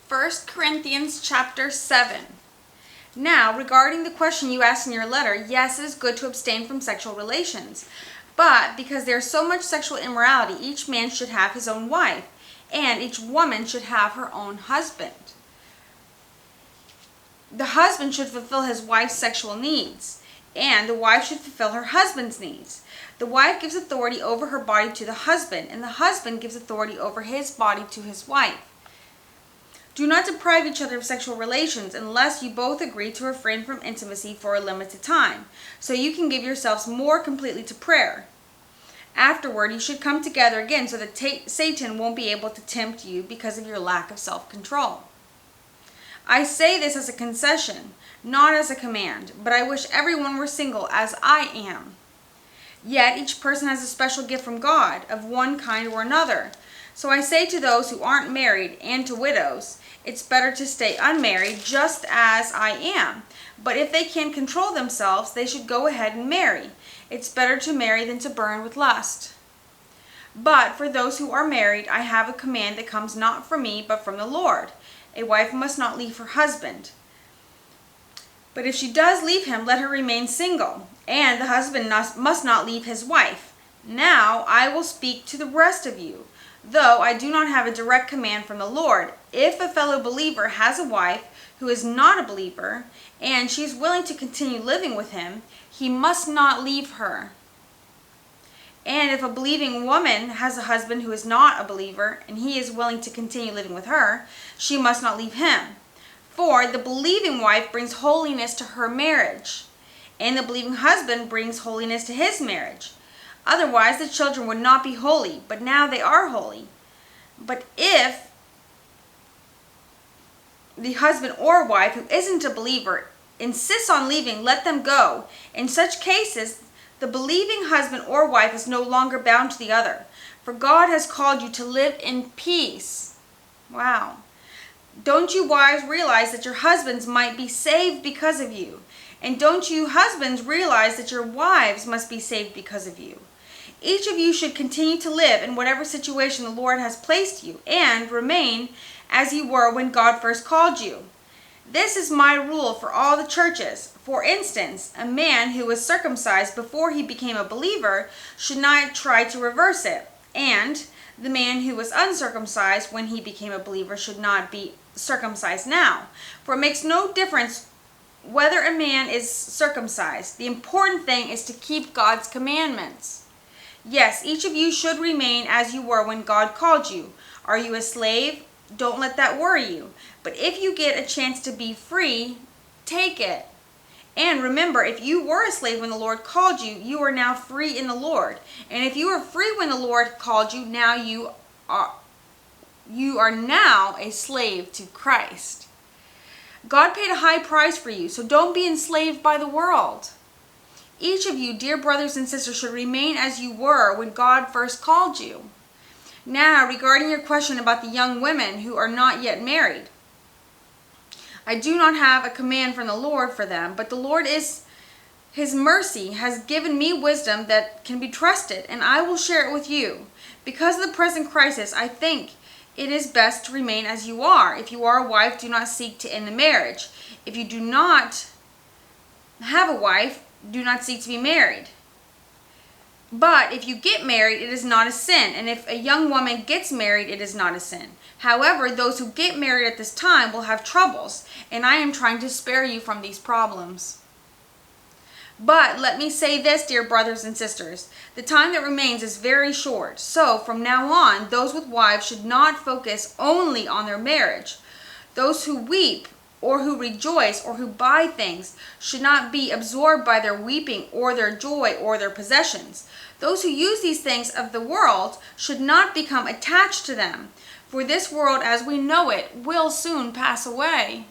1 Corinthians chapter 7. Now, regarding the question you asked in your letter, yes, it is good to abstain from sexual relations. But because there is so much sexual immorality, each man should have his own wife, and each woman should have her own husband. The husband should fulfill his wife's sexual needs, and the wife should fulfill her husband's needs. The wife gives authority over her body to the husband, and the husband gives authority over his body to his wife. Do not deprive each other of sexual relations unless you both agree to refrain from intimacy for a limited time, so you can give yourselves more completely to prayer. Afterward, you should come together again so that Satan won't be able to tempt you because of your lack of self-control. I say this as a concession, not as a command, but I wish everyone were single as I am. Yet each person has a special gift from God, of one kind or another. So I say to those who aren't married and to widows, it's better to stay unmarried just as I am. But if they can't control themselves, they should go ahead and marry. It's better to marry than to burn with lust. But for those who are married, I have a command that comes not from me, but from the Lord. A wife must not leave her husband. But if she does leave him, let her remain single. And the husband must not leave his wife. Now I will speak to the rest of you. Though I do not have a direct command from the Lord, if a fellow believer has a wife who is not a believer, and she is willing to continue living with him, he must not leave her. And if a believing woman has a husband who is not a believer, and he is willing to continue living with her, she must not leave him. For the believing wife brings holiness to her marriage, and the believing husband brings holiness to his marriage. Otherwise, the children would not be holy, but now they are holy. But if the husband or wife who isn't a believer insists on leaving, let them go. In such cases, the believing husband or wife is no longer bound to the other, for God has called you to live in peace. Wow. Don't you wives realize that your husbands might be saved because of you? And don't you husbands realize that your wives must be saved because of you? Each of you should continue to live in whatever situation the Lord has placed you, and remain as you were when God first called you. This is my rule for all the churches. For instance, a man who was circumcised before he became a believer should not try to reverse it, and the man who was uncircumcised when he became a believer should not be circumcised now. For it makes no difference whether a man is circumcised. The important thing is to keep God's commandments. Yes, each of you should remain as you were when God called you. Are you a slave? Don't let that worry you. But if you get a chance to be free, take it. And remember, if you were a slave when the Lord called you, you are now free in the Lord. And if you were free when the Lord called you, now you are now a slave to Christ. God paid a high price for you, so don't be enslaved by the world. Each of you, dear brothers and sisters, should remain as you were when God first called you. Now, regarding your question about the young women who are not yet married, I do not have a command from the Lord for them, but the Lord His mercy has given me wisdom that can be trusted, and I will share it with you. Because of the present crisis, I think it is best to remain as you are. If you are a wife, do not seek to end the marriage. If you do not have a wife, do not seek to be married. But if you get married, it is not a sin. And if a young woman gets married, it is not a sin. However, those who get married at this time will have troubles, and I am trying to spare you from these problems. But let me say this, dear brothers and sisters. The time that remains is very short. So from now on, those with wives should not focus only on their marriage. Those who weep, or who rejoice, or who buy things, should not be absorbed by their weeping, or their joy, or their possessions. Those who use these things of the world should not become attached to them, for this world as we know it will soon pass away.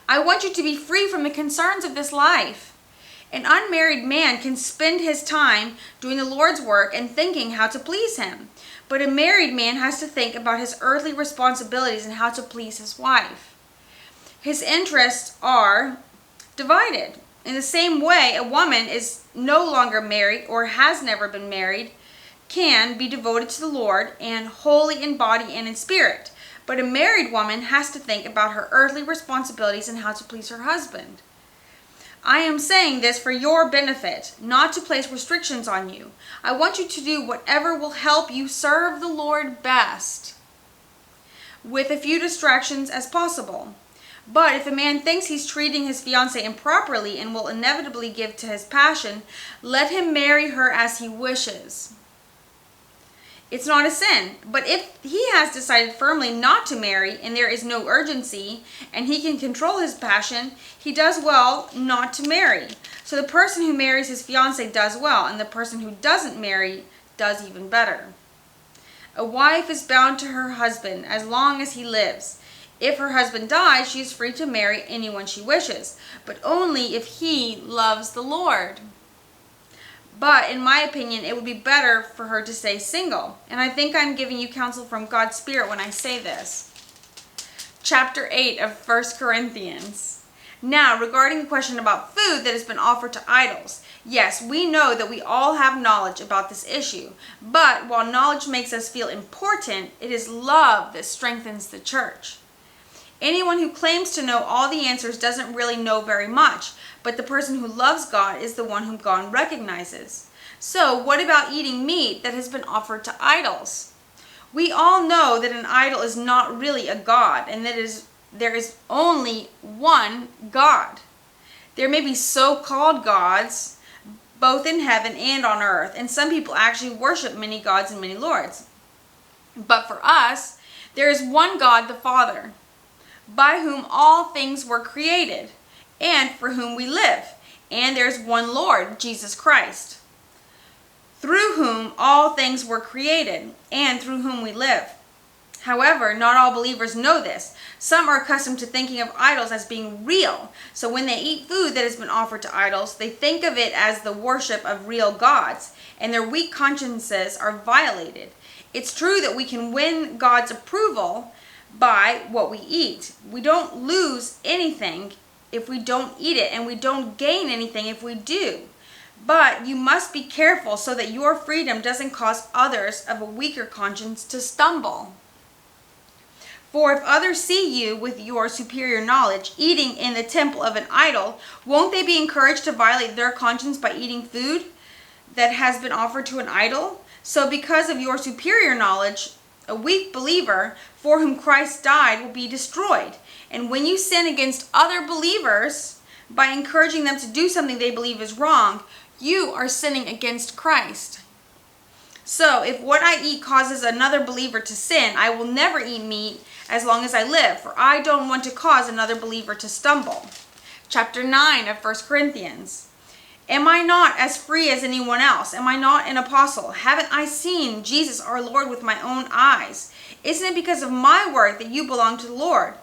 I want you to be free from the concerns of this life. An unmarried man can spend his time doing the Lord's work and thinking how to please Him. But a married man has to think about his earthly responsibilities and how to please his wife. His interests are divided. In the same way, a woman is no longer married or has never been married can be devoted to the Lord and holy in body and in spirit. But a married woman has to think about her earthly responsibilities and how to please her husband. I am saying this for your benefit, not to place restrictions on you. I want you to do whatever will help you serve the Lord best, with as few distractions as possible. But if a man thinks he's treating his fiancée improperly and will inevitably give to his passion, let him marry her as he wishes. It's not a sin, but if he has decided firmly not to marry and there is no urgency and he can control his passion, he does well not to marry. So the person who marries his fiancée does well, and the person who doesn't marry does even better. A wife is bound to her husband as long as he lives. If her husband dies, she is free to marry anyone she wishes, but only if he loves the Lord. But in my opinion, it would be better for her to stay single. And I think I'm giving you counsel from God's Spirit when I say this. Chapter 8 of 1 Corinthians. Now, regarding the question about food that has been offered to idols. Yes, we know that we all have knowledge about this issue. But while knowledge makes us feel important, it is love that strengthens the church. Anyone who claims to know all the answers doesn't really know very much, but the person who loves God is the one whom God recognizes. So, what about eating meat that has been offered to idols? We all know that an idol is not really a god, and that there is only one God. There may be so-called gods, both in heaven and on earth, and some people actually worship many gods and many lords. But for us, there is one God, the Father, by whom all things were created, and for whom we live. And there's one Lord, Jesus Christ, through whom all things were created, and through whom we live. However, not all believers know this. Some are accustomed to thinking of idols as being real. So when they eat food that has been offered to idols, they think of it as the worship of real gods, and their weak consciences are violated. It's true that we can win God's approval by what we eat. We don't lose anything if we don't eat it, and we don't gain anything if we do. But you must be careful so that your freedom doesn't cause others of a weaker conscience to stumble. For if others see you with your superior knowledge eating in the temple of an idol, won't they be encouraged to violate their conscience by eating food that has been offered to an idol? So because of your superior knowledge, a weak believer for whom Christ died will be destroyed. And when you sin against other believers by encouraging them to do something they believe is wrong, you are sinning against Christ. So if what I eat causes another believer to sin, I will never eat meat as long as I live, for I don't want to cause another believer to stumble. Chapter 9 of 1 Corinthians. Am I not as free as anyone else? Am I not an apostle? Haven't I seen Jesus our Lord with my own eyes? Isn't it because of my word that you belong to the Lord?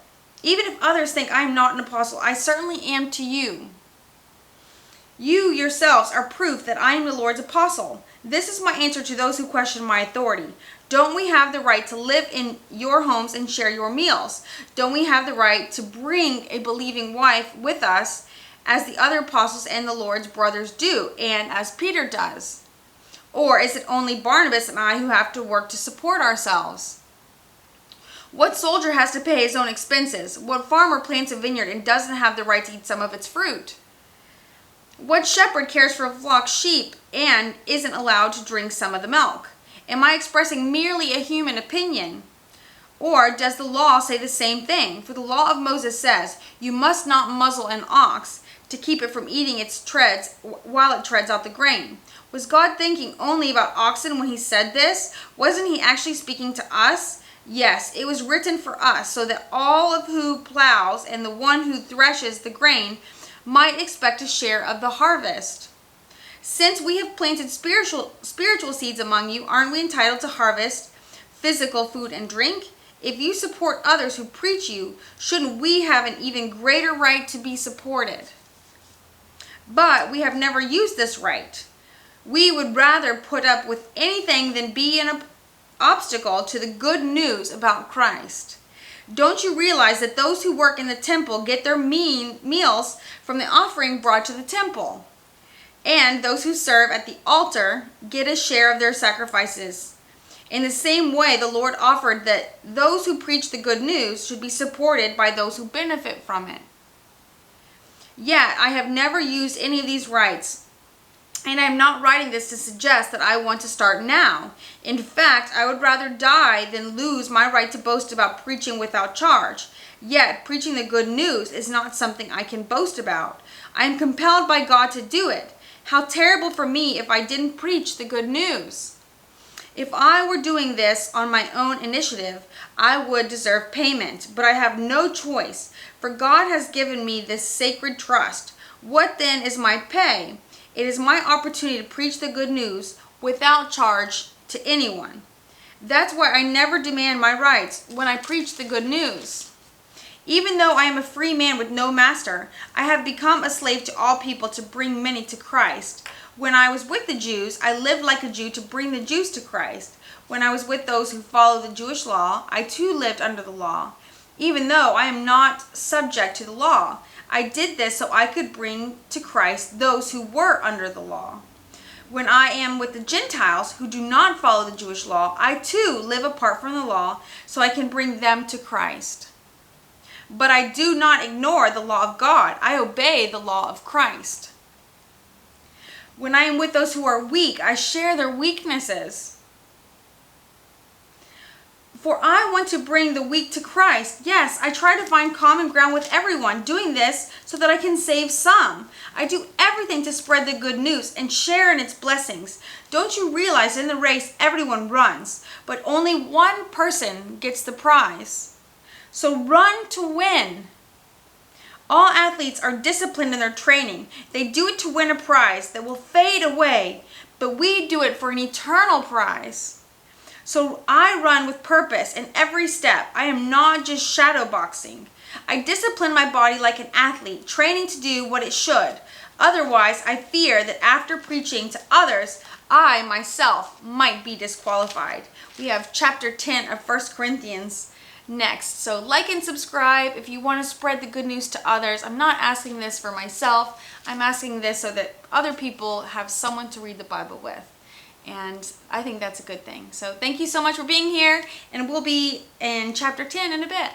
Even if others think I am not an apostle, I certainly am to you. You yourselves are proof that I am the Lord's apostle. This is my answer to those who question my authority. Don't we have the right to live in your homes and share your meals? Don't we have the right to bring a believing wife with us, as the other apostles and the Lord's brothers do, and as Peter does? Or is it only Barnabas and I who have to work to support ourselves? What soldier has to pay his own expenses? What farmer plants a vineyard and doesn't have the right to eat some of its fruit? What shepherd cares for a flock of sheep and isn't allowed to drink some of the milk? Am I expressing merely a human opinion? Or does the law say the same thing? For the law of Moses says, you must not muzzle an ox to keep it from eating its treads while it treads out the grain. Was God thinking only about oxen when he said this? Wasn't he actually speaking to us? Yes, it was written for us, so that all of who plows and the one who threshes the grain might expect a share of the harvest. Since we have planted spiritual seeds among you, aren't we entitled to harvest physical food and drink? If you support others who preach you, shouldn't we have an even greater right to be supported? But we have never used this right. We would rather put up with anything than be an obstacle to the good news about Christ. Don't you realize that those who work in the temple get their meals from the offering brought to the temple? And those who serve at the altar get a share of their sacrifices. In the same way, the Lord offered that those who preach the good news should be supported by those who benefit from it. Yet, I have never used any of these rights, and I am not writing this to suggest that I want to start now. In fact, I would rather die than lose my right to boast about preaching without charge. Yet, preaching the good news is not something I can boast about. I am compelled by God to do it. How terrible for me if I didn't preach the good news. If I were doing this on my own initiative, I would deserve payment, but I have no choice, for God has given me this sacred trust. What then is my pay? It is my opportunity to preach the good news without charge to anyone. That's why I never demand my rights when I preach the good news. Even though I am a free man with no master, I have become a slave to all people to bring many to Christ. When I was with the Jews, I lived like a Jew to bring the Jews to Christ. When I was with those who follow the Jewish law, I too lived under the law. Even though I am not subject to the law, I did this so I could bring to Christ those who were under the law. When I am with the Gentiles who do not follow the Jewish law, I too live apart from the law so I can bring them to Christ. But I do not ignore the law of God. I obey the law of Christ. When I am with those who are weak, I share their weaknesses. For I want to bring the weak to Christ. Yes, I try to find common ground with everyone, doing this so that I can save some. I do everything to spread the good news and share in its blessings. Don't you realize in the race everyone runs, but only one person gets the prize? So run to win. All athletes are disciplined in their training. They do it to win a prize that will fade away, but we do it for an eternal prize. So I run with purpose in every step. I am not just shadow boxing. I discipline my body like an athlete, training to do what it should. Otherwise, I fear that after preaching to others, I myself might be disqualified. We have chapter 10 of 1 Corinthians next. So like and subscribe if you want to spread the good news to others. I'm not asking this for myself. I'm asking this so that other people have someone to read the Bible with. And I think that's a good thing. So thank you so much for being here, and we'll be in chapter 10 in a bit.